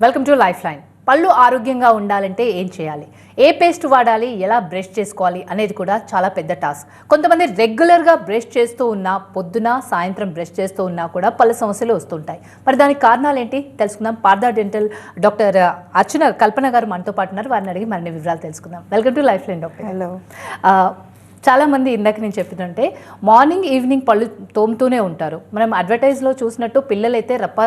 Welcome to life line. పళ్ళు ఆరోగ్యంగా ఉండాలంటే ఏం చేయాలి, ఏ పేస్ట్ వాడాలి, ఎలా బ్రష్ చేసుకోవాలి అనేది కూడా చాలా పెద్ద టాస్క్. కొంతమంది రెగ్యులర్గా బ్రష్ చేస్తూ ఉన్నా, పొద్దున సాయంత్రం బ్రష్ చేస్తూ ఉన్నా కూడా పళ్ళు సమస్యలు వస్తుంటాయి. మరి దానికి కారణాలు ఏంటి తెలుసుకుందాం. పార్థ డెంటల్ డాక్టర్ అర్చన కల్పన గారు మనతో పాటు ఉన్నారు. వారిని అడిగి మరిన్ని వివరాలు తెలుసుకుందాం. Welcome to life line doctor. Hello. చాలామంది ఇందాక నేను చెప్పినట్టే మార్నింగ్ ఈవినింగ్ పళ్ళు తోముతూనే ఉంటారు. మనం అడ్వర్టైజ్లో చూసినట్టు పిల్లలైతే రప్ప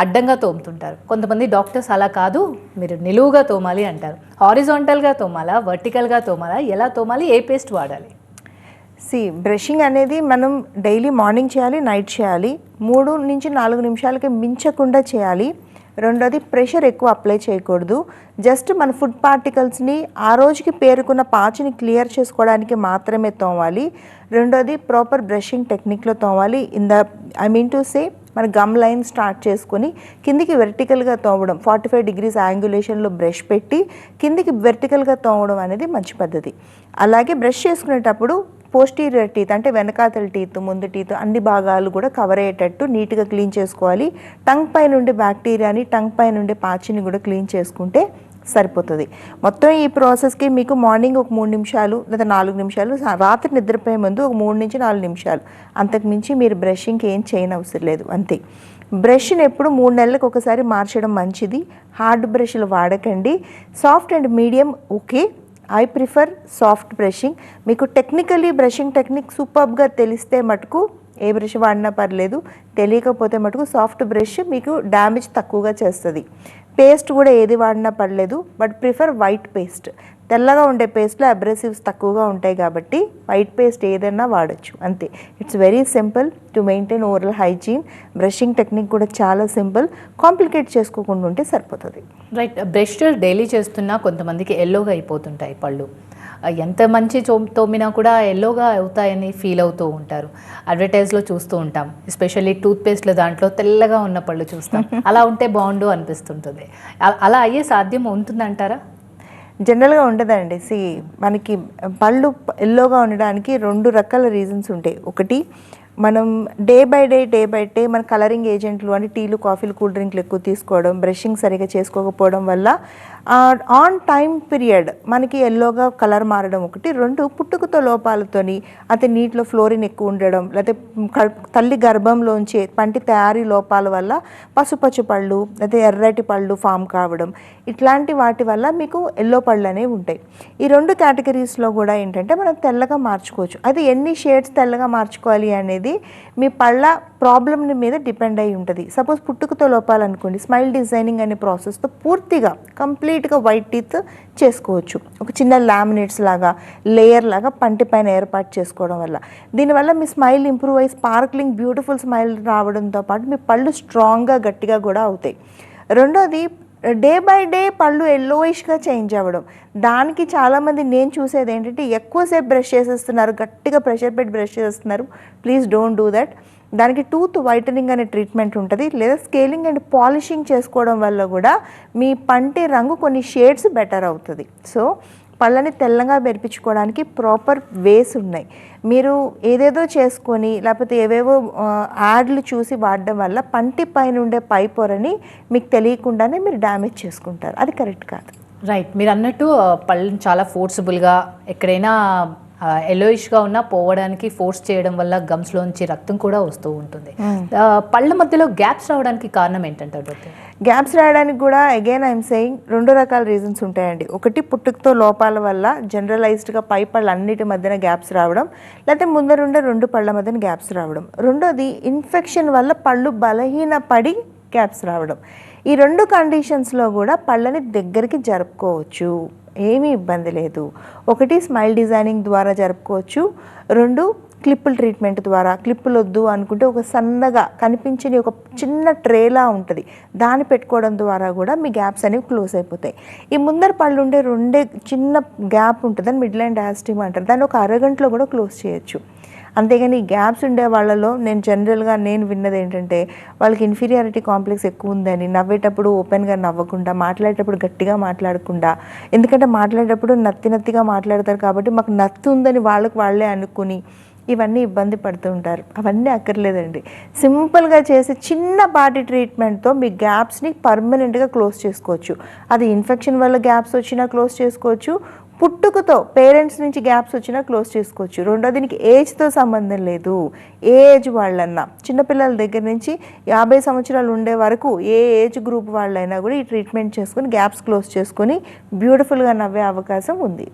అడ్డంగా తోముతుంటారు. కొంతమంది డాక్టర్స్ అలా కాదు, మీరు నిలువుగా తోమాలి అంటారు. హారిజాంటల్గా తోమాలా, వర్టికల్గా తోమాలా, ఎలా తోమాలి, ఏ పేస్ట్ వాడాలి? బ్రషింగ్ అనేది మనం డైలీ మార్నింగ్ చేయాలి, నైట్ చేయాలి. 3 నుంచి 4 నిమిషాలకి మించకుండా చేయాలి. రెండోది ప్రెషర్ ఎక్కువ అప్లై చేయకూడదు. జస్ట్ మన ఫుడ్ పార్టికల్స్ని ఆ రోజుకి పేరుకున్న పాచిని క్లియర్ చేసుకోవడానికి మాత్రమే తోమాలి. రెండోది ప్రాపర్ బ్రషింగ్ టెక్నిక్లో తోమాలి. మన గమ్ లైన్ స్టార్ట్ చేసుకొని కిందికి వెర్టికల్గా తోమడం, 45 degrees యాంగులేషన్లో బ్రష్ పెట్టి కిందికి వెర్టికల్గా తోమడం అనేది మంచి పద్ధతి. అలాగే బ్రష్ చేసుకునేటప్పుడు పోస్టీరియర్ టీత్ అంటే వెనకాతల టీత్, ముందు టీత్ అన్ని భాగాలు కూడా కవర్ అయ్యేటట్టు నీట్గా క్లీన్ చేసుకోవాలి. టంగ్ పై నుండి బ్యాక్టీరియాని, టంగ్ పై నుండి పాచిని కూడా క్లీన్ చేసుకుంటే సరిపోతుంది. మొత్తం ఈ ప్రాసెస్కి మీకు మార్నింగ్ ఒక 3 నిమిషాలు లేదా 4 నిమిషాలు, రాత్రి నిద్రపోయే ముందు ఒక 3 నుంచి 4 నిమిషాలు, అంతకుమించి మీరు బ్రషింగ్కి ఏం చేయనవసరం లేదు, అంతే. బ్రష్ని ఎప్పుడు 3 నెలలకు ఒకసారి మార్చడం మంచిది. హార్డ్ బ్రష్లు వాడకండి. Soft and medium okay. I prefer soft brushing. మీకు టెక్నికలీ బ్రషింగ్ టెక్నిక్ సూపర్గా తెలిస్తే మటుకు ఏ బ్రష్ వాడినా పర్లేదు. తెలియకపోతే మటుకు సాఫ్ట్ బ్రష్ మీకు డ్యామేజ్ తక్కువగా చేస్తుంది. పేస్ట్ కూడా ఏది వాడినా పర్లేదు, బట్ ప్రిఫర్ వైట్ పేస్ట్. తెల్లగా ఉండే పేస్ట్లో అబ్రెసివ్స్ తక్కువగా ఉంటాయి కాబట్టి వైట్ పేస్ట్ ఏదైనా వాడచ్చు, అంతే. It's very simple to maintain oral hygiene. Brushing technique కూడా చాలా సింపుల్, కాంప్లికేట్ చేసుకోకుండా ఉంటే సరిపోతుంది. రైట్. బ్రష్ డైలీ చేస్తున్నా కొంతమందికి ఎల్లోగా అయిపోతుంటాయి పళ్ళు. ఎంత మంచి తోమినా కూడా ఎల్లోగా అవుతాయని ఫీల్ అవుతూ ఉంటారు. అడ్వర్టైజ్లో చూస్తూ ఉంటాం, ఎస్పెషల్లీ టూత్పేస్ట్లో దాంట్లో తెల్లగా ఉన్న పళ్ళు చూస్తాం. అలా ఉంటే బాగుండు అనిపిస్తుంటుంది. అలా అయ్యే సాధ్యం ఉంటుందంటారా? జనరల్గా ఉండదండి. మనకి పళ్ళు ఎల్లోగా ఉండడానికి 2 రకాల రీజన్స్ ఉంటాయి. ఒకటి, మనం డే బై డే మన కలరింగ్ ఏజెంట్లు అంటే టీలు, కాఫీలు, కూల్ డ్రింక్లు ఎక్కువ తీసుకోవడం, బ్రషింగ్ సరిగా చేసుకోకపోవడం వల్ల ఆన్ టైం పీరియడ్ మనకి ఎల్లోగా కలర్ మారడం ఒకటి. 2, పుట్టుకతో లోపాలతోని అయితే నీటిలో ఫ్లోరిన్ ఎక్కువ ఉండడం, లేకపోతే తల్లి గర్భంలోంచి పంటి తయారీ లోపాల వల్ల పసుపచ్చు పళ్ళు లేకపోతే ఎర్రటి పళ్ళు ఫామ్ కావడం, ఇట్లాంటి వాటి వల్ల మీకు ఎల్లో పళ్ళు అనేవి ఉంటాయి. ఈ 2 కేటగిరీస్లో కూడా ఏంటంటే మనం తెల్లగా మార్చుకోవచ్చు. అది ఎన్ని షేడ్స్ తెల్లగా మార్చుకోవాలి అనేది మీ పళ్ళ ప్రాబ్లమ్ మీద డిపెండ్ అయి ఉంటుంది. సపోజ్ పుట్టుకతో లోపాలనుకోండి, స్మైల్ డిజైనింగ్ అనే ప్రాసెస్తో పూర్తిగా కంప్లీట్గా వైట్ టీత్ చేసుకోవచ్చు. ఒక చిన్న లామినేట్స్ లాగా, లేయర్ లాగా పంటి పైన ఏర్పాటు చేసుకోవడం వల్ల దీనివల్ల మీ స్మైల్ ఇంప్రూవ్ అయ్యి స్పార్క్లింగ్ బ్యూటిఫుల్ స్మైల్ రావడంతో పాటు మీ పళ్ళు స్ట్రాంగ్గా గట్టిగా కూడా అవుతాయి. రెండోది, డే బై డే పళ్ళు ఎల్లోయిష్గా చేంజ్ అవ్వడం. దానికి చాలామంది నేను చూసేది ఏంటంటే ఎక్కువసేపు బ్రష్ చేసేస్తున్నారు, గట్టిగా ప్రెషర్ పెట్టి బ్రష్ చేస్తున్నారు. Please don't do that. దానికి టూత్ వైటనింగ్ అనే ట్రీట్మెంట్ ఉంటుంది, లేదా స్కేలింగ్ అండ్ పాలిషింగ్ చేసుకోవడం వల్ల కూడా మీ పంటి రంగు కొన్ని షేడ్స్ బెటర్ అవుతుంది. సో పళ్ళని తెల్లగా మెరిపించుకోవడానికి ప్రాపర్ వేస్ ఉన్నాయి. మీరు ఏదేదో చేసుకొని లేకపోతే ఏవేవో యాడ్లు చూసి వాడడం వల్ల పంటి పైన ఉండే పై పొరని మీకు తెలియకుండానే మీరు డ్యామేజ్ చేసుకుంటారు. అది కరెక్ట్ కాదు. రైట్. మీరు అన్నట్టు పళ్ళని చాలా ఫోర్స్ఫుల్గా ఎక్కడైనా ఎల్లోయిష్గా ఉన్నా పోవడానికి ఫోర్స్ చేయడం వల్ల గమ్స్లోంచి రక్తం కూడా వస్తూ ఉంటుంది. పళ్ళ మధ్యలో గ్యాప్స్ రావడానికి కారణం ఏంటంటారు డాక్టర్? గ్యాప్స్ రావడానికి కూడా అగైన్ ఐఎమ్ సెయింగ్ 2 రకాల రీజన్స్ ఉంటాయండి. ఒకటి, పుట్టుకతో లోపాల వల్ల జనరలైజ్డ్గా పై పళ్ళ అన్నిటి మధ్యన గ్యాప్స్ రావడం, లేకపోతే ముందరుండే 2 పళ్ళ మధ్యన గ్యాప్స్ రావడం. రెండోది, ఇన్ఫెక్షన్ వల్ల పళ్ళు బలహీనపడి గ్యాప్స్ రావడం. ఈ 2 కండిషన్స్లో కూడా పళ్ళని దగ్గరికి జరుపుకోవచ్చు, ఏమీ ఇబ్బంది లేదు. ఒకటి, స్మైల్ డిజైనింగ్ ద్వారా జరుపుకోవచ్చు. 2, క్లిప్పుల ట్రీట్మెంట్ ద్వారా. క్లిప్పులు వద్దు అనుకుంటే ఒక సన్నగా కనిపించని ఒక చిన్న ట్రేలా ఉంటుంది, దాన్ని పెట్టుకోవడం ద్వారా కూడా మీ గ్యాప్స్ అనేవి క్లోజ్ అయిపోతాయి. ఈ ముందర పళ్ళు ఉండే 2 చిన్న గ్యాప్ ఉంటుంది, దాన్ని మిడ్ లైన్ డయాస్టిమా అంటారు. దాన్ని ఒక అరగంటలో కూడా క్లోజ్ చేయొచ్చు. అంతేగాని ఈ గ్యాప్స్ ఉండే వాళ్ళలో నేను విన్నది ఏంటంటే వాళ్ళకి ఇన్ఫీరియారిటీ కాంప్లెక్స్ ఎక్కువ ఉందని, నవ్వేటప్పుడు ఓపెన్గా నవ్వకుండా, మాట్లాడేటప్పుడు గట్టిగా మాట్లాడకుండా, ఎందుకంటే మాట్లాడేటప్పుడు నత్తిగా మాట్లాడతారు కాబట్టి మాకు నత్తి ఉందని వాళ్ళకి వాళ్ళే అనుకుని ఇవన్నీ ఇబ్బంది పడుతూ ఉంటారు. అవన్నీ అక్కర్లేదండి. సింపుల్గా చేసే చిన్నపాటి ట్రీట్మెంట్తో మీ గ్యాప్స్ని పర్మనెంట్గా క్లోజ్ చేసుకోవచ్చు. అది ఇన్ఫెక్షన్ వల్ల గ్యాప్స్ వచ్చినా క్లోజ్ చేసుకోవచ్చు, పుట్టుకతో పేరెంట్స్ నుంచి గ్యాప్స్ వచ్చినా క్లోజ్ చేసుకోవచ్చు. రెండోది దీనికి ఏజ్తో సంబంధం లేదు. ఏ ఏజ్ వాళ్ళన్నా, చిన్నపిల్లల దగ్గర నుంచి 50 సంవత్సరాలు ఉండే వరకు ఏ ఏజ్ గ్రూప్ వాళ్ళైనా కూడా ఈ ట్రీట్మెంట్ చేసుకుని గ్యాప్స్ క్లోజ్ చేసుకొని బ్యూటిఫుల్గా నవ్వే అవకాశం ఉంది.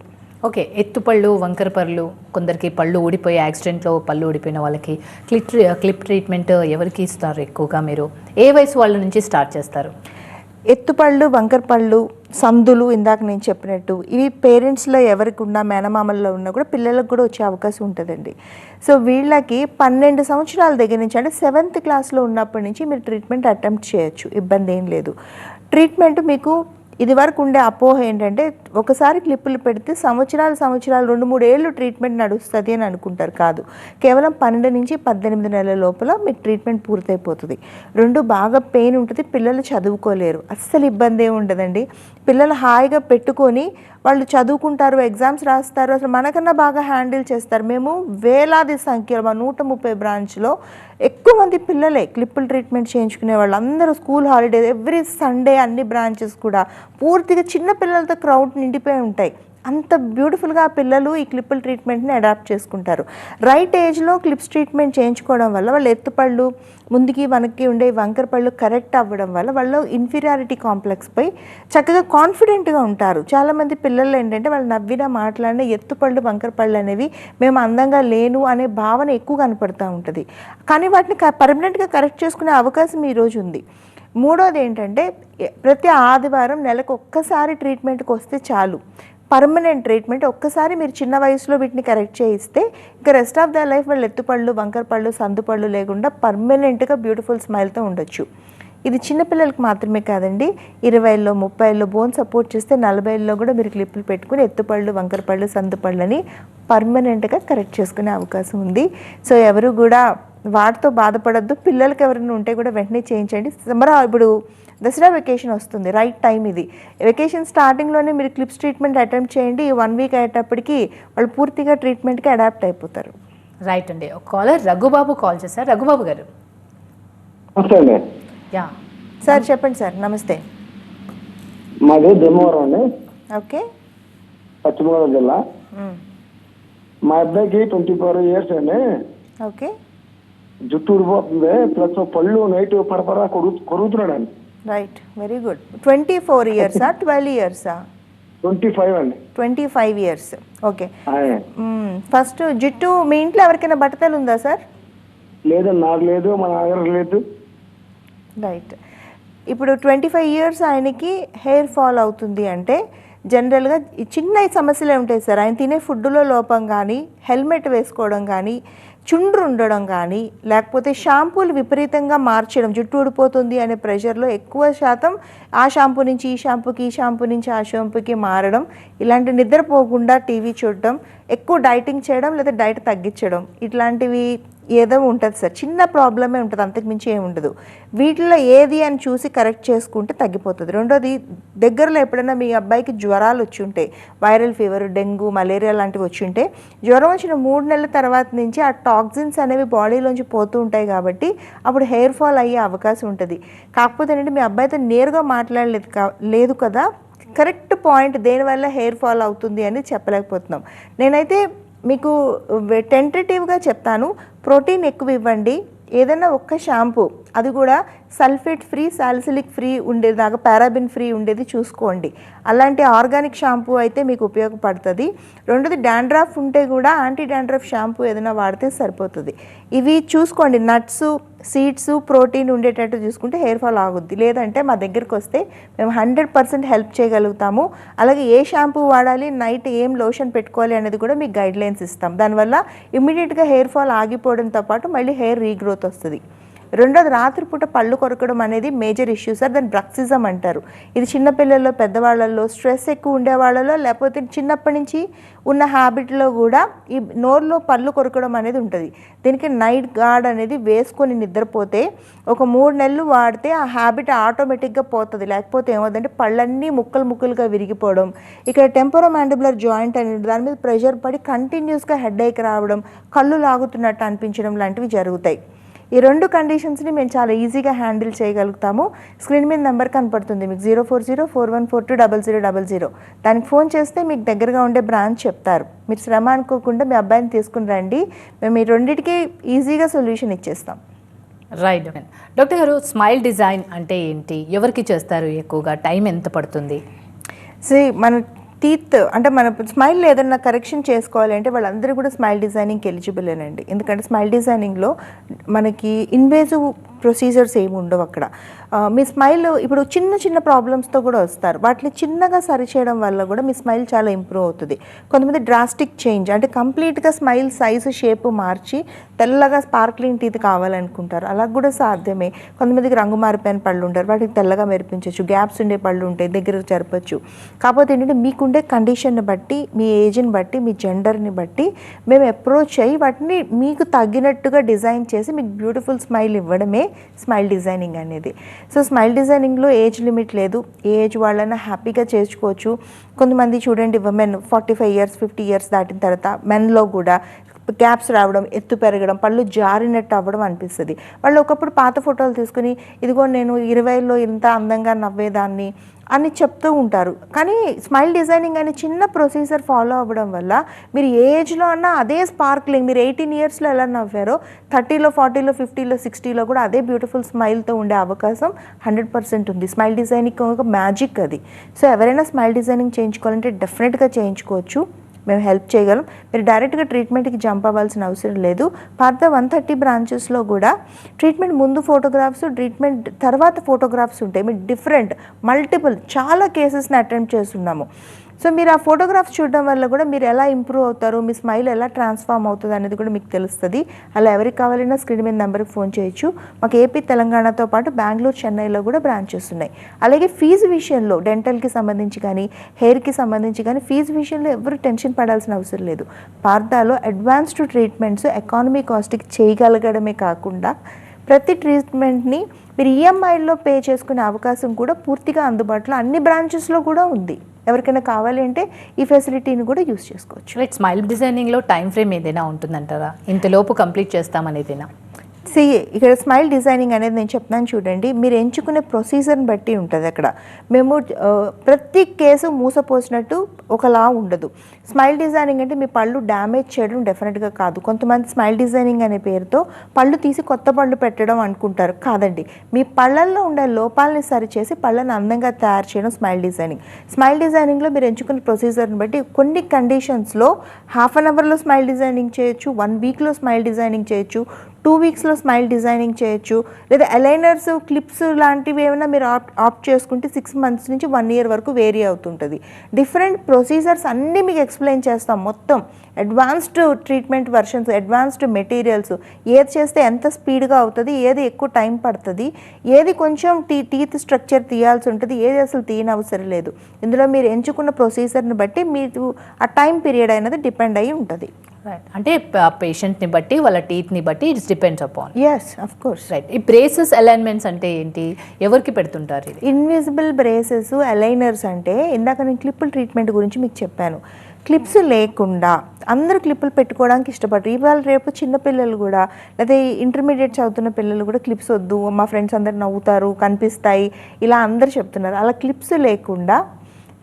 ఓకే, ఎత్తుపళ్ళు, వంకర పళ్ళు, కొందరికి పళ్ళు ఊడిపోయి యాక్సిడెంట్లో పళ్ళు ఊడిపోయిన వాళ్ళకి క్లిప్ ట్రీట్మెంట్ ఎవరికి ఇస్తారు ఎక్కువగా? మీరు ఏ వయసు వాళ్ళ నుంచి స్టార్ట్ చేస్తారు? ఎత్తుపళ్ళు, వంకర పళ్ళు, సందులు ఇందాక నేను చెప్పినట్టు ఇవి పేరెంట్స్లో ఎవరికి ఉన్నా, మేనమామల్లో ఉన్నా కూడా పిల్లలకు కూడా వచ్చే అవకాశం ఉంటుందండి. సో వీళ్ళకి 12 సంవత్సరాల దగ్గర నుంచి, అంటే 7th క్లాస్లో ఉన్నప్పటి నుంచి మీరు ట్రీట్మెంట్ అటెంప్ట్ చేయొచ్చు, ఇబ్బంది ఏం లేదు. ట్రీట్మెంట్ మీకు ఇది వరకు ఉండే అపోహ ఏంటంటే ఒకసారి క్లిప్పులు పెడితే సంవత్సరాలు 2-3 ఏళ్ళు ట్రీట్మెంట్ నడుస్తుంది అని అనుకుంటారు. కాదు, కేవలం 12 నుంచి 18 నెలల లోపల మీకు ట్రీట్మెంట్ పూర్తయిపోతుంది. బాగా పెయిన్ ఉంటుంది, పిల్లలు చదువుకోలేరు, అస్సలు ఇబ్బంది ఏమి ఉండదండి. పిల్లలు హాయిగా పెట్టుకొని వాళ్ళు చదువుకుంటారు, ఎగ్జామ్స్ రాస్తారు, అసలు మనకన్నా బాగా హ్యాండిల్ చేస్తారు. మేము వేలాది సంఖ్యలో మా 130 బ్రాంచ్లో ఎక్కువ మంది పిల్లలే క్లిప్పులు ట్రీట్మెంట్ చేయించుకునే వాళ్ళు. అందరూ స్కూల్ హాలిడేస్, ఎవ్రీ సండే అన్ని బ్రాంచెస్ కూడా పూర్తిగా చిన్న పిల్లలతో క్రౌడ్ నిండిపోయి ఉంటాయి. అంత బ్యూటిఫుల్గా ఆ పిల్లలు ఈ క్లిప్పుల ట్రీట్మెంట్ని అడాప్ట్ చేసుకుంటారు. రైట్ ఏజ్లో క్లిప్స్ ట్రీట్మెంట్ చేయించుకోవడం వల్ల వాళ్ళ ఎత్తుపళ్ళు, ముందుకి మనకి ఉండే వంకర పళ్ళు కరెక్ట్ అవ్వడం వల్ల వాళ్ళు ఇన్ఫీరియారిటీ కాంప్లెక్స్పై చక్కగా కాన్ఫిడెంట్గా ఉంటారు. చాలామంది పిల్లలు ఏంటంటే వాళ్ళు నవ్వినా మాట్లాడిన ఎత్తుపళ్ళు, వంకర పళ్ళు అనేవి మేము అందంగా లేను అనే భావన ఎక్కువ కనపడుతూ ఉంటుంది. కానీ వాటిని పర్మనెంట్గా కరెక్ట్ చేసుకునే అవకాశం ఈరోజు ఉంది. మూడోది ఏంటంటే ప్రతి ఆదివారం నెలకు ఒక్కసారి ట్రీట్మెంట్కి వస్తే చాలు. పర్మనెంట్ ట్రీట్మెంట్ ఒక్కసారి మీరు చిన్న వయసులో వీటిని కరెక్ట్ చేయిస్తే ఇంకా రెస్ట్ ఆఫ్ ద లైఫ్ వాళ్ళు ఎత్తుపళ్ళు, వంకర పళ్ళు, సందుపళ్ళు లేకుండా పర్మనెంట్గా బ్యూటిఫుల్ స్మైల్తో ఉండొచ్చు. ఇది చిన్నపిల్లలకి మాత్రమే కాదండి, 20లో 30లో బోన్ సపోర్ట్ చేస్తే 40లో కూడా మీరు క్లిప్పులు పెట్టుకుని ఎత్తుపళ్ళు, వంకర పళ్ళు, సందుపళ్ళని పర్మనెంట్గా కరెక్ట్ చేసుకునే అవకాశం ఉంది. సో ఎవరు కూడా వాటితో బాధపడద్దు. పిల్లలకి ఎవరైనా ఉంటే కూడా వెంటనే చేయించండి. ఇప్పుడు దసరా వెకేషన్ వస్తుంది, రైట్ టైం ఇది. వెకేషన్ స్టార్టింగ్లోనే మీరు క్లిప్స్ ట్రీట్మెంట్ అటెంప్ట్ చేయండి. 1 వీక్ అయ్యేటప్పటికి వాళ్ళు పూర్తిగా ట్రీట్మెంట్కి అడాప్ట్ అయిపోతారు. రైట్ అండి. ఒక కాలర్ రఘుబాబు కాల్ చేశారు. రఘుబాబు గారు. యా సార్ చెప్పండి సార్. నమస్తే. మాది ధర్మవరం అండి. ఓకే, పశ్చిమ గోదావరి జిల్లా. మా అబ్బాయికి 24 years అండి. ఓకే, జుట్టు ఊడిపోతుంది, ప్లస్ పళ్ళు నైట్ పరపరా కొరుగుతున్నాడు. Right, very good. 24 yearsా 12 yearsా? 25 అండి. 25 years. ఓకే. ఫస్ట్ జుట్టు మీ ఇంట్లో ఎవరికైనా బట్టతలు ఉందా సార్? లేదండి, నాకు లేదు, మా నాన్నగారికి లేదు. రైట్. ఇప్పుడు 25 years ఆయనకి హెయిర్ ఫాల్ అవుతుంది అంటే జనరల్గా చిన్న సమస్యలే ఉంటాయి సార్. ఆయన తినే ఫుడ్లో లోపం కానీ, హెల్మెట్ వేసుకోవడం కానీ, చుండ్రు ఉండడం కానీ, లేకపోతే షాంపూలు విపరీతంగా మార్చడం, జుట్టు ఊడిపోతుంది అనే ప్రెషర్లో ఎక్కువ శాతం ఆ షాంపూ నుంచి ఈ షాంపూకి, ఈ షాంపూ నుంచి ఆ షాంపూకి మారడం, ఇలాంటి నిద్రపోకుండా టీవీ చూడడం, ఎక్కువ డైటింగ్ చేయడం లేదా డైట్ తగ్గించడం, ఇట్లాంటివి ఏదో ఉంటుంది సార్. చిన్న ప్రాబ్లమే ఉంటుంది, అంతకుమించి ఏమి ఉండదు. వీటిలో ఏది అని చూసి కరెక్ట్ చేసుకుంటే తగ్గిపోతుంది. రెండోది, దగ్గరలో ఎప్పుడైనా మీ అబ్బాయికి జ్వరాలు వచ్చి ఉంటాయి, వైరల్ ఫీవర్, డెంగ్యూ, మలేరియా లాంటివి వచ్చి ఉంటే, జ్వరం వచ్చిన 3 నెలల తర్వాత నుంచి ఆ టాక్సిన్స్ అనేవి బాడీలోంచి పోతూ ఉంటాయి కాబట్టి అప్పుడు హెయిర్ ఫాల్ అయ్యే అవకాశం ఉంటుంది. కాకపోతే ఏంటంటే మీ అబ్బాయితో నేరుగా లేదు కదా, కరెక్ట్ పాయింట్ దేనివల్ల హెయిర్ ఫాల్ అవుతుంది అని చెప్పలేకపోతున్నాం. నేనైతే మీకు టెంటేటివ్గా చెప్తాను, ప్రోటీన్ ఎక్కువ ఇవ్వండి. ఏదైనా ఒక్క షాంపూ, అది కూడా సల్ఫేట్ ఫ్రీ, సాలిసిలిక్ ఫ్రీ ఉండేదాకా, పారాబిన్ ఫ్రీ ఉండేది చూసుకోండి. అలాంటి ఆర్గానిక్ షాంపూ అయితే మీకు ఉపయోగపడుతుంది. రెండోది, డాండ్రఫ్ ఉంటే కూడా యాంటీ డాండ్రఫ్ షాంపూ ఏదైనా వాడితే సరిపోతుంది. ఇవి చూసుకోండి, నట్స్, సీడ్స్, ప్రోటీన్ ఉండేటట్టు చూసుకుంటే హెయిర్ ఫాల్ ఆగుద్ది. లేదంటే మా దగ్గరికి వస్తే మేము 100% హెల్ప్ చేయగలుగుతాము. అలాగే ఏ షాంపూ వాడాలి, నైట్ ఏం లోషన్ పెట్టుకోవాలి అనేది కూడా మీకు గైడ్లైన్స్ ఇస్తాం. దానివల్ల ఇమ్మీడియట్గా హెయిర్ ఫాల్ ఆగిపోవడంతో పాటు మళ్ళీ హెయిర్ రీగ్రోత్ వస్తుంది. రెండోది రాత్రిపూట పళ్ళు కొరకడం అనేది మేజర్ ఇష్యూ సార్, దాన్ని బ్రక్సిజం అంటారు. ఇది చిన్నపిల్లల్లో, పెద్దవాళ్ళల్లో, స్ట్రెస్ ఎక్కువ ఉండే వాళ్ళలో, లేకపోతే చిన్నప్పటి నుంచి ఉన్న హ్యాబిట్లో కూడా ఈ నోరులో పళ్ళు కొరకడం అనేది ఉంటుంది. దీనికి నైట్ గార్డ్ అనేది వేసుకొని నిద్రపోతే ఒక 3 నెలలు వాడితే ఆ హ్యాబిట్ ఆటోమేటిక్గా పోతుంది. లేకపోతే ఏమవుతుందంటే పళ్ళన్నీ ముక్కలు ముక్కలుగా విరిగిపోవడం, ఇక్కడ టెంపరోమాండిబులర్ జాయింట్ అనేది దాని మీద ప్రెషర్ పడి కంటిన్యూస్గా హెడేక్ రావడం, కళ్ళు లాగుతున్నట్టు అనిపించడం లాంటివి జరుగుతాయి. ఈ 2 కండిషన్స్ని మేము చాలా ఈజీగా హ్యాండిల్ చేయగలుగుతాము. స్క్రీన్ మీద నెంబర్ కనపడుతుంది మీకు 04041420000. దానికి ఫోన్ చేస్తే మీకు దగ్గరగా ఉండే బ్రాంచ్ చెప్తారు. మీరు శ్రమ అనుకోకుండా మీ అబ్బాయిని తీసుకుని రండి, మేము ఈ రెండింటికి ఈజీగా సొల్యూషన్ ఇచ్చేస్తాం. రైట్ డాక్టర్ గారు, స్మైల్ డిజైన్ అంటే ఏంటి, ఎవరికి చేస్తారు, ఎక్కువగా టైం ఎంత పడుతుంది? మన టీత్ అంటే మన స్మైల్ ఏదన్నా కరెక్షన్ చేసుకోవాలి అంటే వాళ్ళందరూ కూడా స్మైల్ డిజైనింగ్కి ఎలిజిబులేనండి. ఎందుకంటే స్మైల్ డిజైనింగ్లో మనకి ఇన్వేజివ్ ప్రొసీజర్స్ ఏమి ఉండవు అక్కడ. మీ స్మైల్ ఇప్పుడు చిన్న చిన్న ప్రాబ్లమ్స్తో కూడా వస్తారు, వాటిని చిన్నగా సరిచేయడం వల్ల కూడా మీ స్మైల్ చాలా ఇంప్రూవ్ అవుతుంది. కొంతమంది డ్రాస్టిక్ చేంజ్ అంటే కంప్లీట్గా స్మైల్ సైజు షేపు మార్చి తెల్లగా స్పార్క్లింగ్ టీత్ కావాలనుకుంటారు, అలా కూడా సాధ్యమే. కొంతమందికి రంగు మారిపోయిన పళ్ళు ఉంటారు, వాటికి తెల్లగా మెరిపించవచ్చు. గ్యాప్స్ ఉండే పళ్ళు ఉంటాయి, దగ్గర జరపచ్చు. కాకపోతే ఏంటంటే మీకుండే కండిషన్ని బట్టి, మీ ఏజ్ని బట్టి, మీ జెండర్ని బట్టి మేము అప్రోచ్ అయ్యి వాటిని మీకు తగ్గినట్టుగా డిజైన్ చేసి మీకు బ్యూటిఫుల్ స్మైల్ ఇవ్వడమే స్మైల్ డిజైనింగ్ అనేది. సో స్మైల్ డిజైనింగ్లో ఏజ్ లిమిట్ లేదు, ఏ ఏజ్ వాళ్ళైనా హ్యాపీగా చేసుకోవచ్చు. కొంతమంది చూడండి, విమెన్ 45 ఇయర్స్ 50 ఇయర్స్ దాటిన తర్వాత మెన్లో కూడా గ్యాప్స్ రావడం, ఎత్తు పెరగడం, పళ్ళు జారినట్టు అవ్వడం అనిపిస్తుంది. వాళ్ళు ఒకప్పుడు పాత ఫోటోలు తీసుకుని ఇదిగో నేను 20లో ఇంత అందంగా నవ్వేదాన్ని అని చెప్తూ ఉంటారు. కానీ స్మైల్ డిజైనింగ్ అనే చిన్న ప్రొసీజర్ ఫాలో అవ్వడం వల్ల మీరు ఏ ఏజ్లో అన్నా అదే స్పార్క్లింగ్, మీరు 18 ఇయర్స్లో ఎలా నవ్వారో 30లో 40లో 50లో 60లో కూడా అదే బ్యూటిఫుల్ స్మైల్తో ఉండే అవకాశం 100% ఉంది. స్మైల్ డిజైనింగ్ ఒక మ్యాజిక్ అది. సో ఎవరైనా స్మైల్ డిజైనింగ్ చేయించుకోవాలంటే డెఫినెట్గా చేయించుకోవచ్చు, మేము హెల్ప్ చేయగలం. మీరు డైరెక్ట్గా ట్రీట్మెంట్కి జంప్ అవ్వాల్సిన అవసరం లేదు. పాత 130 బ్రాంచెస్లో కూడా ట్రీట్మెంట్ ముందు ఫోటోగ్రాఫ్స్, ట్రీట్మెంట్ తర్వాత ఫోటోగ్రాఫ్స్ ఉంటాయి. మీరు డిఫరెంట్ మల్టిపుల్ చాలా కేసెస్ని అటెంప్ట్ చేస్తున్నాము. సో మీరు ఆ ఫోటోగ్రాఫ్స్ చూడడం వల్ల కూడా మీరు ఎలా ఇంప్రూవ్ అవుతారు, మీ స్మైల్ ఎలా ట్రాన్స్ఫార్మ్ అవుతుంది అనేది కూడా మీకు తెలుస్తుంది. అలా ఎవరికి కావాలన్నా స్క్రీన్ మీద నెంబర్కి ఫోన్ చేయొచ్చు. మాకు ఏపీ, తెలంగాణతో పాటు బెంగళూరు, చెన్నైలో కూడా బ్రాంచెస్ ఉన్నాయి. అలాగే ఫీజు విషయంలో డెంటల్కి సంబంధించి కానీ, హెయిర్కి సంబంధించి కానీ ఫీజు విషయంలో ఎవరు టెన్షన్ పడాల్సిన అవసరం లేదు. పార్థాలో అడ్వాన్స్డ్ ట్రీట్మెంట్స్ ఎకానమీ కాస్ట్కి చేయగలగడమే కాకుండా ప్రతి ట్రీట్మెంట్ని మీరు ఈఎంఐలో పే చేసుకునే అవకాశం కూడా పూర్తిగా అందుబాటులో అన్ని బ్రాంచెస్లో కూడా ఉంది. ఎవరికైనా కావాలి అంటే ఈ ఫెసిలిటీని కూడా యూస్ చేసుకోవచ్చు. రైట్, స్మైల్ డిజైనింగ్లో టైం ఫ్రేమ్ ఏదైనా ఉంటుందంటారా, ఇంతలోపు కంప్లీట్ చేస్తామనేదేనా? ఇక్కడ స్మైల్ డిజైనింగ్ అనేది నేను చెప్తాను చూడండి, మీరు ఎంచుకునే ప్రొసీజర్ని బట్టి ఉంటుంది. అక్కడ మేము ప్రతి కేసు మూసపోసినట్టు ఒకలా ఉండదు. స్మైల్ డిజైనింగ్ అంటే మీ పళ్ళు డ్యామేజ్ చేయడం డెఫినెట్గా కాదు. కొంతమంది స్మైల్ డిజైనింగ్ అనే పేరుతో పళ్ళు తీసి కొత్త పళ్ళు పెట్టడం అనుకుంటారు, కాదండి. మీ పళ్ళల్లో ఉండే లోపాలని సరిచేసి పళ్ళని అందంగా తయారు చేయడం స్మైల్ డిజైనింగ్. స్మైల్ డిజైనింగ్లో మీరు ఎంచుకునే ప్రొసీజర్ని బట్టి కొన్ని కండిషన్స్లో హాఫ్ అన్ అవర్లో స్మైల్ డిజైనింగ్ చేయొచ్చు, 1 వీక్లో స్మైల్ డిజైనింగ్ చేయొచ్చు, 2 వీక్స్లో స్మైల్ డిజైనింగ్ చేయొచ్చు. లేదా అలైనర్స్, క్లిప్స్ లాంటివి ఏమైనా మీరు ఆప్ట్ చేసుకుంటే 6 మంత్స్ నుంచి 1 ఇయర్ వరకు వేరీ అవుతుంటుంది. డిఫరెంట్ ప్రొసీజర్స్ అన్నీ మీకు ఎక్స్ప్లెయిన్ చేస్తాం. మొత్తం advanced treatment versions, advanced materials, ఏది చేస్తే ఎంత స్పీడ్గా అవుతుంది, ఏది ఎక్కువ టైం పడుతుంది, ఏది కొంచెం టీత్ స్ట్రక్చర్ తీయాల్సి ఉంటుంది, ఏది అసలు తీయనవసరం లేదు. ఇందులో మీరు ఎంచుకున్న ప్రొసీజర్ని బట్టి మీరు ఆ టైం పీరియడ్ అనేది డిపెండ్ అయ్యి ఉంటుంది. రైట్, అంటే పేషెంట్ని బట్టి, వాళ్ళ టీత్ని బట్టి it's depends upon. Yes, of course. Right, ఈ బ్రేసెస్, అలైన్మెంట్స్ అంటే ఏంటి, ఎవరికి పెడుతుంటారు ఇది? ఇన్విజిబుల్ బ్రేసెస్, అలైనర్స్ అంటే ఇందాక నేను క్లిప్పుల ట్రీట్మెంట్ గురించి మీకు చెప్పాను. క్లిప్స్ లేకుండా అందరూ క్లిప్పులు పెట్టుకోవడానికి ఇష్టపడరు. ఇవాళ రేపు చిన్నపిల్లలు కూడా, లేదా ఇంటర్మీడియట్ చదువుతున్న పిల్లలు కూడా క్లిప్స్ వద్దు, మా ఫ్రెండ్స్ అందరు నవ్వుతారు, కనిపిస్తాయి, ఇలా అందరు చెప్తున్నారు. అలా క్లిప్స్ లేకుండా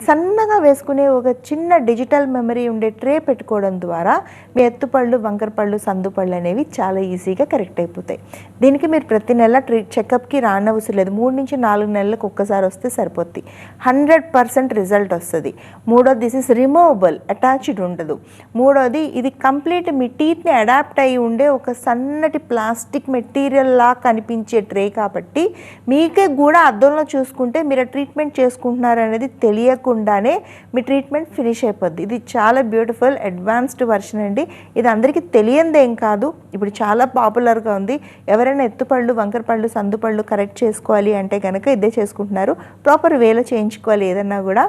సన్నగా వేసుకునే ఒక చిన్న డిజిటల్ మెమరీ ఉండే ట్రే పెట్టుకోవడం ద్వారా మీ ఎత్తుపళ్ళు, వంకరపళ్ళు, సందుపళ్ళు అనేవి చాలా ఈజీగా కరెక్ట్ అయిపోతాయి. దీనికి మీరు ప్రతి నెల చెకప్కి రానవసరం లేదు. 3 నుంచి 4 నెలలకు ఒక్కసారి వస్తే సరిపోద్ది. 100% రిజల్ట్ వస్తుంది. మూడోది, దిస్ ఇస్ రిమూవబుల్, అటాచ్డ్ ఉండదు. మూడోది, ఇది కంప్లీట్ మీ టీత్ని అడాప్ట్ అయ్యి ఉండే ఒక సన్నటి ప్లాస్టిక్ మెటీరియల్ లా కనిపించే ట్రే కాబట్టి మీకే కూడా అద్దంలో చూసుకుంటే మీరు ట్రీట్మెంట్ చేసుకుంటున్నారు అనేది తెలియకుండా ఉండకుండానే మీ ట్రీట్మెంట్ ఫినిష్ అయిపోద్ది. ఇది చాలా బ్యూటిఫుల్ అడ్వాన్స్డ్ వర్షన్ అండి. ఇది అందరికీ తెలియందేం కాదు, ఇప్పుడు చాలా పాపులర్గా ఉంది. ఎవరైనా ఎత్తుపళ్ళు, వంకరపళ్ళు, సందుపళ్ళు కరెక్ట్ చేసుకోవాలి అంటే కనుక ఇదే చేసుకుంటున్నారు. ప్రాపర్ వేలో చేయించుకోవాలి ఏదన్నా కూడా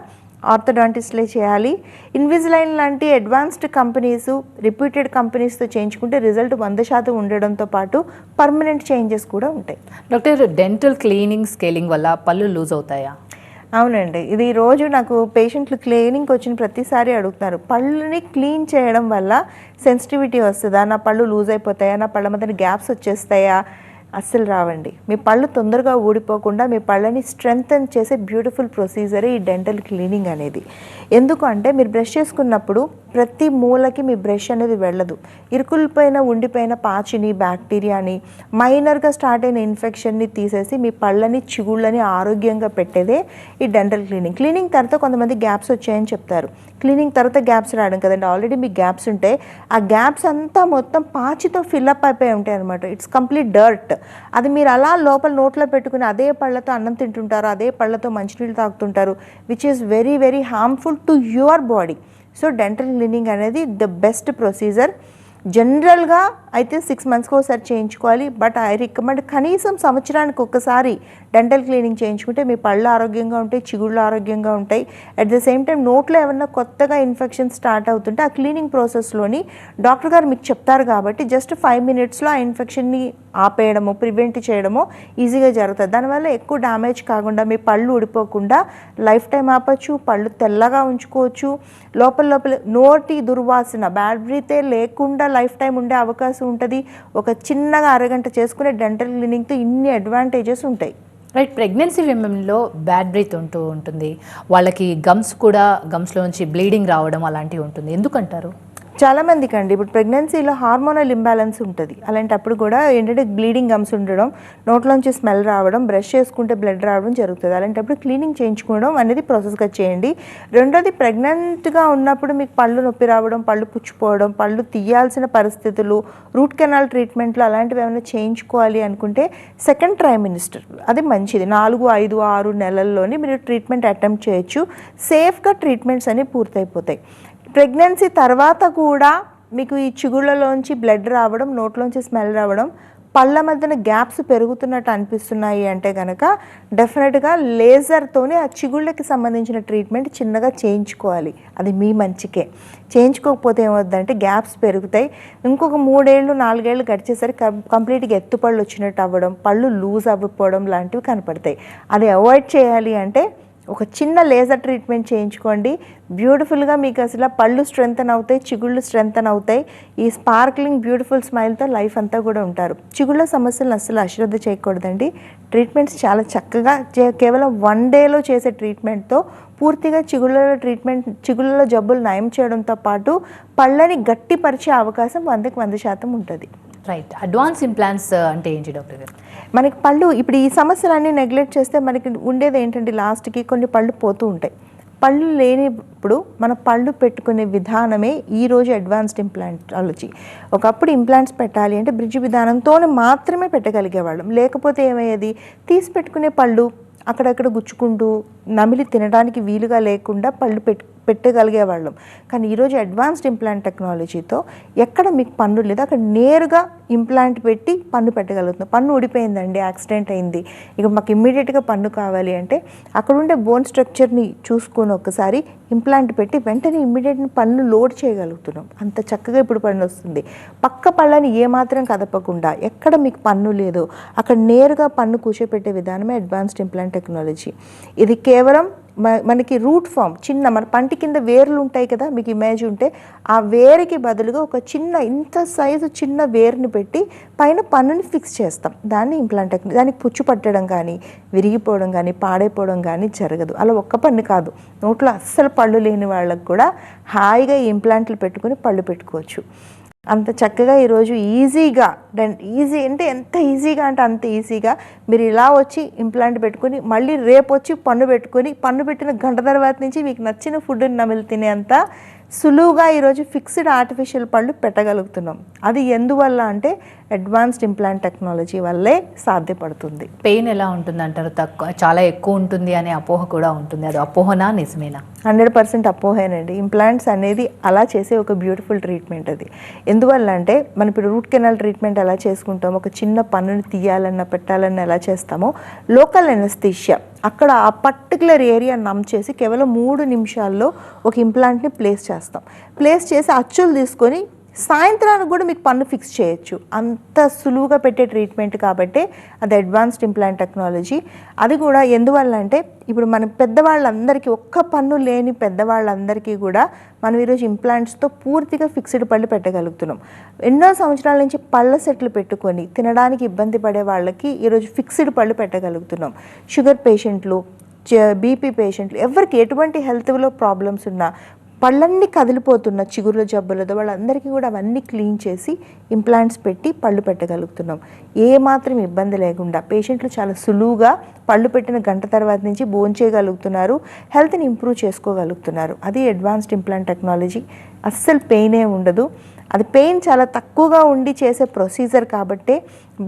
ఆర్థోడాంటిస్ట్లే చేయాలి. ఇన్విజిలైన్ లాంటి అడ్వాన్స్డ్ కంపెనీస్, రిప్యూటెడ్ కంపెనీస్తో చేయించుకుంటే రిజల్ట్ 100% ఉండడంతో పాటు పర్మనెంట్ చేంజెస్ కూడా ఉంటాయి. డాక్టర్, డెంటల్ క్లీనింగ్ స్కేలింగ్ వల్ల పళ్ళు లూజ్ అవుతాయా? అవునండి, ఇది రోజు నాకు పేషెంట్లు క్లీనింగ్కి వచ్చిన ప్రతిసారి అడుగుతున్నారు. పళ్ళని క్లీన్ చేయడం వల్ల సెన్సిటివిటీ వస్తుందా, నా పళ్ళు లూజ్ అయిపోతాయా, నా పళ్ళ మధ్యన గ్యాప్స్ వచ్చేస్తాయా? అస్సలు రావండి. మీ పళ్ళు తొందరగా ఊడిపోకుండా మీ పళ్ళని స్ట్రెంగ్తన్ చేసే బ్యూటిఫుల్ ప్రొసీజరే ఈ డెంటల్ క్లీనింగ్ అనేది. ఎందుకు అంటే మీరు బ్రష్ చేసుకున్నప్పుడు ప్రతి మూలకి మీ బ్రష్ అనేది వెళ్ళదు. ఇరుకులపైన ఉండిపోయిన పాచిని, బ్యాక్టీరియాని, మైనర్గా స్టార్ట్ అయిన ఇన్ఫెక్షన్ని తీసేసి మీ పళ్ళని, చిగుళ్ళని ఆరోగ్యంగా పెట్టేదే ఈ డెంటల్ క్లీనింగ్. క్లీనింగ్ తర్వాత కొంతమంది గ్యాప్స్ వచ్చాయని చెప్తారు. క్లీనింగ్ తర్వాత గ్యాప్స్ రావడం కదండి, ఆల్రెడీ మీ గ్యాప్స్ ఉంటే ఆ గ్యాప్స్ అంతా మొత్తం పాచితో ఫిల్అప్ అయిపోయి ఉంటాయి అనమాట. It's complete dirt. అది మీరు అలా లోపల నోట్లో పెట్టుకుని అదే పళ్ళతో అన్నం తింటుంటారు, అదే పళ్ళతో మంచినీళ్ళు తాగుతుంటారు, which is very very harmful to your body. So dental cleaning అనేది ద బెస్ట్ ప్రొసీజర్. జనరల్గా అయితే 6 monthsకి ఒకసారి చేయించుకోవాలి. బట్ ఐ రికమెండ్ కనీసం సంవత్సరానికి ఒక్కసారి డెంటల్ క్లీనింగ్ చేయించుకుంటే మీ పళ్ళు ఆరోగ్యంగా ఉంటాయి, చిగుళ్ళు ఆరోగ్యంగా ఉంటాయి. అట్ ద సేమ్ టైం నోట్లో ఏమన్నా కొత్తగా ఇన్ఫెక్షన్ స్టార్ట్ అవుతుంటే ఆ క్లీనింగ్ ప్రాసెస్లోని డాక్టర్ గారు మీకు చెప్తారు కాబట్టి జస్ట్ 5 minutesలో ఆ ఇన్ఫెక్షన్ని ఆపేయడము, ప్రివెంట్ చేయడము ఈజీగా జరుగుతుంది. దానివల్ల ఎక్కువ డ్యామేజ్ కాకుండా మీ పళ్ళు ఊడిపోకుండా లైఫ్ టైం ఆపచ్చు, పళ్ళు తెల్లగా ఉంచుకోవచ్చు, లోపల లోపల నోటి దుర్వాసన, బ్యాడ్ బ్రీతే లేకుండా లైఫ్ టైం ఉండే అవకాశం ఉంటుంది. ఒక చిన్నగా అరగంట చేసుకునే డెంటల్ క్లీనింగ్తో ఇన్ని అడ్వాంటేజెస్ ఉంటాయి. రైట్. ప్రెగ్నెన్సీ విమెన్లో బ్యాడ్ బ్రీత్ ఉంటుంది, వాళ్ళకి గమ్స్లోంచి బ్లీడింగ్ రావడం అలాంటివి ఉంటుంది, ఎందుకంటారు? చాలామందికి అండి ఇప్పుడు ప్రెగ్నెన్సీలో హార్మోనల్ ఇంబ్యాలెన్స్ ఉంటుంది. అలాంటప్పుడు కూడా ఏంటంటే బ్లీడింగ్ గమ్స్ ఉండడం, నోట్లోంచి స్మెల్ రావడం, బ్రష్ చేసుకుంటే బ్లడ్ రావడం జరుగుతుంది. అలాంటప్పుడు క్లీనింగ్ చేయించుకోవడం అనేది ప్రాసెస్గా చేయండి. రెండోది, ప్రెగ్నెంట్గా ఉన్నప్పుడు మీకు పళ్ళు నొప్పి రావడం, పళ్ళు పుచ్చిపోవడం, పళ్ళు తీయాల్సిన పరిస్థితులు, రూట్ కెనాల్ ట్రీట్మెంట్లు అలాంటివి ఏమైనా చేయించుకోవాలి అనుకుంటే సెకండ్ ట్రైమినిస్టర్ అది మంచిది. 4, 5, 6 నెలల్లోనే మీరు ట్రీట్మెంట్ అటెంప్ట్ చేయొచ్చు. సేఫ్గా ట్రీట్మెంట్స్ అనేవి పూర్తయిపోతాయి. ప్రెగ్నెన్సీ తర్వాత కూడా మీకు ఈ చిగుళ్ళలోంచి బ్లడ్ రావడం, నోట్లోంచి స్మెల్ రావడం, పళ్ళ మధ్యన గ్యాప్స్ పెరుగుతున్నట్టు అనిపిస్తున్నాయి అంటే కనుక డెఫినెట్గా లేజర్తోనే ఆ చిగుళ్ళకి సంబంధించిన ట్రీట్మెంట్ చిన్నగా చేయించుకోవాలి. అది మీ మంచికే. చేయించుకోకపోతే ఏమవుతుందంటే గ్యాప్స్ పెరుగుతాయి. ఇంకొక 3 ఏళ్ళు 4 ఏళ్ళు గడిచేసరికి కంప్లీట్గా ఎత్తుపళ్ళు వచ్చినట్టు అవ్వడం, పళ్ళు లూజ్ అవ్వకపోవడం లాంటివి కనపడతాయి. అది అవాయిడ్ చేయాలి అంటే ఒక చిన్న లేజర్ ట్రీట్మెంట్ చేయించుకోండి. బ్యూటిఫుల్గా మీకు అసలు పళ్ళు స్ట్రెంగ్తన్ అవుతాయి, చిగుళ్ళు స్ట్రెంగ్తన్ అవుతాయి. ఈ స్పార్క్లింగ్ బ్యూటిఫుల్ స్మైల్తో లైఫ్ అంతా కూడా ఉంటారు. చిగుళ్ళ సమస్యలను అస్సలు అశ్రద్ధ చేయకూడదండి. ట్రీట్మెంట్స్ చాలా చక్కగా కేవలం 1 dayలో చేసే ట్రీట్మెంట్తో పూర్తిగా చిగుళ్ళలో జబ్బులు నయం చేయడంతో పాటు పళ్ళని గట్టిపరిచే అవకాశం 100కి 100% ఉంటుంది. రైట్. అడ్వాన్స్ ఇంప్లాంట్స్ అంటే ఏంటి డాక్టర్ గారు? మనకి పళ్ళు ఇప్పుడు ఈ సమస్యలన్నీ నెగ్లెక్ట్ చేస్తే మనకి ఉండేది ఏంటంటే లాస్ట్కి కొన్ని పళ్ళు పోతూ ఉంటాయి. పళ్ళు లేనిప్పుడు మన పళ్ళు పెట్టుకునే విధానమే ఈరోజు అడ్వాన్స్డ్ ఇంప్లాంటాలజీ. ఒకప్పుడు ఇంప్లాంట్స్ పెట్టాలి అంటే బ్రిడ్జ్ విధానంతోనే మాత్రమే పెట్టగలిగేవాళ్ళం. లేకపోతే ఏమయ్యేది, తీసి పెట్టుకునే పళ్ళు అక్కడక్కడ గుచ్చుకుంటూ నమిలి తినడానికి వీలుగా లేకుండా పళ్ళు పెట్టగలిగేవాళ్ళం. కానీ ఈరోజు అడ్వాన్స్డ్ ఇంప్లాంట్ టెక్నాలజీతో ఎక్కడ మీకు పన్ను లేదు అక్కడ నేరుగా ఇంప్లాంట్ పెట్టి పన్ను పెట్టగలుగుతున్నాం. పన్ను ఊడిపోయిందండి, యాక్సిడెంట్ అయింది, ఇక మాకు ఇమ్మీడియట్గా పన్ను కావాలి అంటే అక్కడ ఉండే బోన్ స్ట్రక్చర్ని చూసుకొని ఒకసారి ఇంప్లాంట్ పెట్టి వెంటనే ఇమ్మీడియట్ పన్ను లోడ్ చేయగలుగుతున్నాం. అంత చక్కగా ఇప్పుడు పన్ను వస్తుంది. పక్క పళ్ళని ఏమాత్రం కదపకుండా ఎక్కడ మీకు పన్ను లేదు అక్కడ నేరుగా పన్ను కూర్చోపెట్టే విధానమే అడ్వాన్స్డ్ ఇంప్లాంట్ టెక్నాలజీ. ఇది కేవలం మనకి రూట్ ఫామ్ చిన్న మన పంటి కింద వేర్లు ఉంటాయి కదా, మీకు ఇమేజ్ ఉంటే ఆ వేరుకి బదులుగా ఒక చిన్న ఇంత సైజు చిన్న వేరుని పెట్టి పైన పన్నుని ఫిక్స్ చేస్తాం. దాన్ని ఇంప్లాంట్ టెక్నాలజీ. దానికి పుచ్చు పట్టడం కానీ, విరిగిపోవడం కానీ, పాడైపోవడం కానీ జరగదు. అలా ఒక్క పన్ను కాదు, నోట్లో అస్సలు పళ్ళు లేని వాళ్ళకు కూడా హాయిగా ఈ ఇంప్లాంట్లు పెట్టుకుని పళ్ళు పెట్టుకోవచ్చు. అంత చక్కగా ఈరోజు ఈజీగా ఈజీ అంటే ఎంత ఈజీగా అంటే అంత ఈజీగా మీరు ఇలా వచ్చి ఇంప్లాంట్ పెట్టుకుని మళ్ళీ రేపు వచ్చి పన్ను పెట్టుకొని పన్ను పెట్టిన గంట తర్వాత నుంచి మీకు నచ్చిన ఫుడ్ని నమిలి తినేంత సులువుగా ఈరోజు ఫిక్స్డ్ ఆర్టిఫిషియల్ పళ్ళు పెట్టగలుగుతున్నాం. అది ఎందువల్ల అంటే అడ్వాన్స్డ్ ఇంప్లాంట్ టెక్నాలజీ వల్లే సాధ్యపడుతుంది. పెయిన్ ఎలా ఉంటుంది అంటారు? తక్కువ, చాలా ఎక్కువ ఉంటుంది అనే అపోహ కూడా ఉంటుంది. అది అపోహనా నిజమేనా? 100% అపోహేనండి. ఇంప్లాంట్స్ అనేది అలా చేసే ఒక బ్యూటిఫుల్ ట్రీట్మెంట్ అది. ఎందువల్ల అంటే మనం ఇప్పుడు రూట్ కెనాల్ ట్రీట్మెంట్ ఎలా చేసుకుంటామో, ఒక చిన్న పన్నుని తీయాలన్నా పెట్టాలన్నా ఎలా చేస్తామో, లోకల్ ఎనస్థీషియా అక్కడ ఆ పర్టికులర్ ఏరియా నమ్ చేసి కేవలం 3 నిమిషాల్లో ఒక ఇంప్లాంట్ని ప్లేస్ చేస్తాం. ప్లేస్ చేసి అచ్చులు తీసుకొని సాయంత్రానికి కూడా మీకు పన్ను ఫిక్స్ చేయొచ్చు. అంత సులువుగా పెట్టే ట్రీట్మెంట్ కాబట్టి అది అడ్వాన్స్డ్ ఇంప్లాంట్ టెక్నాలజీ. అది కూడా ఎందువల్ల అంటే ఇప్పుడు మన పెద్దవాళ్ళందరికీ, ఒక్క పన్ను లేని పెద్దవాళ్ళందరికీ కూడా మనం ఈరోజు ఇంప్లాంట్స్తో పూర్తిగా ఫిక్స్డ్ పళ్ళు పెట్టగలుగుతున్నాం. ఎన్నో సంవత్సరాల నుంచి పళ్ళ సెట్లు పెట్టుకొని తినడానికి ఇబ్బంది పడే వాళ్ళకి ఈరోజు ఫిక్స్డ్ పళ్ళు పెట్టగలుగుతున్నాం. షుగర్ పేషెంట్లు, బీపీ పేషెంట్లు, ఎవరికి ఎటువంటి హెల్త్లో ప్రాబ్లమ్స్ ఉన్నా, పళ్ళన్నీ కదిలిపోతున్న చిగుర్ల జబ్బులతో వాళ్ళందరికీ కూడా అవన్నీ క్లీన్ చేసి ఇంప్లాంట్స్ పెట్టి పళ్ళు పెట్టగలుగుతున్నాం. ఏమాత్రం ఇబ్బంది లేకుండా పేషెంట్లు చాలా సులువుగా పళ్ళు పెట్టిన గంట తర్వాత నుంచి భోంచేయగలుగుతున్నారు, హెల్త్ని ఇంప్రూవ్ చేసుకోగలుగుతున్నారు. అది అడ్వాన్స్డ్ ఇంప్లాంట్ టెక్నాలజీ. అస్సలు పెయినే ఉండదు. అది పెయిన్ చాలా తక్కువగా ఉండి చేసే ప్రొసీజర్ కాబట్టే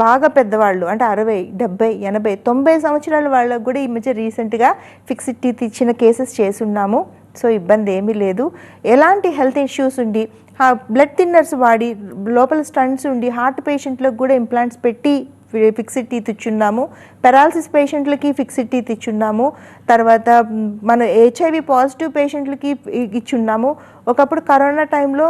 బాగా పెద్దవాళ్ళు అంటే 60, 70, 80, 90 సంవత్సరాల వాళ్ళకు కూడా ఈ మధ్య రీసెంట్గా ఫిక్స్డ్ టీత్ ఇచ్చిన కేసెస్ చేసున్నాము. సో ఇబ్బంది ఏమీ లేదు. ఎలాంటి హెల్త్ ఇష్యూస్ ఉండి బ్లడ్ థిన్నర్స్ వాడి లోపల స్టంట్స్ ఉండి హార్ట్ పేషెంట్లకు కూడా ఇంప్లాంట్స్ పెట్టి ఫిక్స్డ్ టీత్ ఇచ్చున్నాము. పెరాలసిస్ పేషెంట్లకి ఫిక్స్డ్ టీత్ ఇచ్చున్నాము. తర్వాత మన HIV పాజిటివ్ పేషెంట్లకి ఇచ్చున్నాము. ఒకప్పుడు కరోనా టైంలో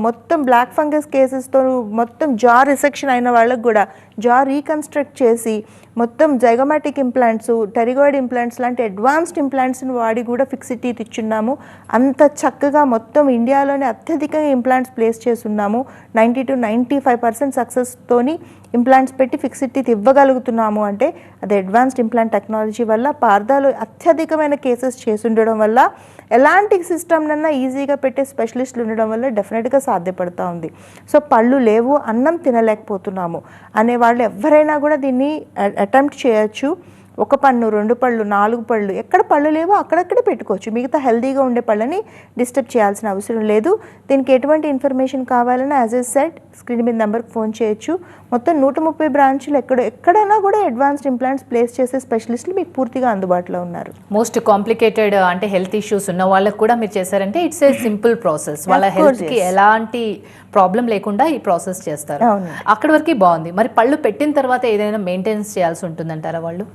మొత్తం బ్లాక్ ఫంగస్ కేసెస్తో మొత్తం జా రిసెక్షన్ అయిన వాళ్ళకు కూడా జా రీకన్స్ట్రక్ట్ చేసి మొత్తం జైగోమాటిక్ ఇంప్లాంట్స్, టెరిగాయిడ్ ఇంప్లాంట్స్ లాంటి అడ్వాన్స్డ్ ఇంప్లాంట్స్ని వాడి కూడా ఫిక్స్డ్ టీత్ ఇచ్చున్నాము. అంత చక్కగా మొత్తం ఇండియాలోనే అత్యధికంగా ఇంప్లాంట్స్ ప్లేస్ చేస్తున్నాము. 90 to 95% సక్సెస్తోని ఇంప్లాంట్స్ పెట్టి ఫిక్స్డ్ టీత్ ఇవ్వగలుగుతున్నాము. అంటే అది అడ్వాన్స్డ్ ఇంప్లాంట్ టెక్నాలజీ వల్ల, పార్దాలో అత్యధికమైన కేసెస్ చేసి ఉండడం వల్ల, ఎలాంటి సిస్టమ్నన్నా ఈజీగా పెట్టే స్పెషలిస్టులు ఉండడం వల్ల డెఫినెట్గా సాధ్యపడుతూ ఉంది. సో పళ్ళు లేవు, అన్నం తినలేకపోతున్నాము అనేవాళ్ళు ఎవరైనా కూడా దీన్ని అటెంప్ట్ చేయొచ్చు. 1 పన్ను, 2 పళ్ళు, 4 పళ్ళు, ఎక్కడ పళ్ళు లేవో అక్కడక్కడే పెట్టుకోవచ్చు. మిగతా హెల్తీగా ఉండే పళ్ళని డిస్టర్బ్ చేయాల్సిన అవసరం లేదు. దీనికి ఎటువంటి ఇన్ఫర్మేషన్ కావాలన్నా యాజ్ ఎ సెట్ స్క్రీన్ మీద నెంబర్కి ఫోన్ చేయొచ్చు. మొత్తం 130 బ్రాంచ్లు ఎక్కడైనా కూడా అడ్వాన్స్డ్ ఇంప్లాంట్స్ ప్లేస్ చేసే స్పెషలిస్టులు మీకు పూర్తిగా అందుబాటులో ఉన్నారు. మోస్ట్ కాంప్లికేటెడ్ అంటే హెల్త్ ఇష్యూస్ ఉన్న వాళ్ళకి కూడా మీరు చేశారంటే ఇట్స్ ఏ సింపుల్ ప్రాసెస్. వాళ్ళ హెల్త్కి ఎలాంటి ప్రాబ్లం లేకుండా ఈ ప్రాసెస్ చేస్తారు. అక్కడి వరకు బాగుంది. మరి పళ్ళు పెట్టిన తర్వాత ఏదైనా మెయింటెనెన్స్ చేయాల్సి ఉంటుందంటారా వాళ్ళు?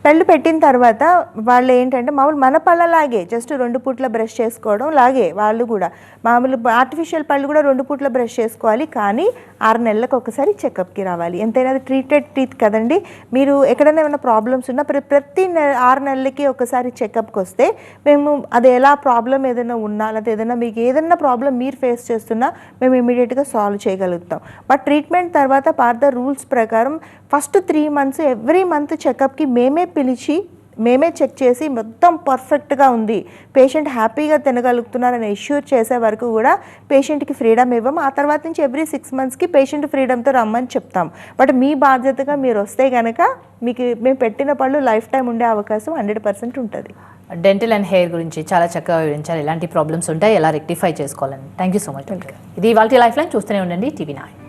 పళ్ళు పెట్టిన తర్వాత వాళ్ళు ఏంటంటే మామూలు మన పళ్ళలాగే జస్ట్ 2 పూట్ల బ్రష్ చేసుకోవడం లాగే వాళ్ళు కూడా మామూలు ఆర్టిఫిషియల్ పళ్ళు కూడా 2 పూట్ల బ్రష్ చేసుకోవాలి. కానీ 6 నెలలకు ఒకసారి చెకప్కి రావాలి. ఎంతైనా అది ట్రీటెడ్ టీత్ కదండి. మీరు ఎక్కడైనా ఏమైనా ప్రాబ్లమ్స్ ఉన్నా ప్రతి 6 నెలలకి ఒకసారి చెకప్కి వస్తే మేము అది ఎలా ప్రాబ్లం ఏదైనా ఉన్నా, లేకపోతే ఏదైనా మీకు ఏదైనా ప్రాబ్లం మీరు ఫేస్ చేస్తున్నా మేము ఇమీడియట్గా సాల్వ్ చేయగలుగుతాం. బట్ ట్రీట్మెంట్ తర్వాత పార్ద రూల్స్ ప్రకారం ఫస్ట్ 3 months ఎవ్రీ మంత్ చెకప్కి మేమే పిలిచి మేమే చెక్ చేసి మొత్తం పర్ఫెక్ట్గా ఉంది, పేషెంట్ హ్యాపీగా తినగలుగుతున్నారని ఎష్యూర్ చేసే వరకు కూడా పేషెంట్కి ఫ్రీడమ్ ఇవ్వం. ఆ తర్వాత నుంచి ఎవ్రీ 6 monthsకి పేషెంట్ ఫ్రీడమ్తో రమ్మని చెప్తాం. బట్ మీ బాధ్యతగా మీరు వస్తే కనుక మీకు మేము పెట్టిన పళ్ళు లైఫ్ టైం ఉండే అవకాశం 100% ఉంటుంది. డెంటల్ అండ్ హెయిర్ గురించి చాలా చక్కగా వివరించారు. ఎలాంటి ప్రాబ్లమ్స్ ఉంటాయి, ఎలా రెక్టిఫై చేసుకోవాలని. Thank you so much. ఇది ఇవాల్టి లైఫ్ లైన్. చూస్తూనే ఉండండి TV9.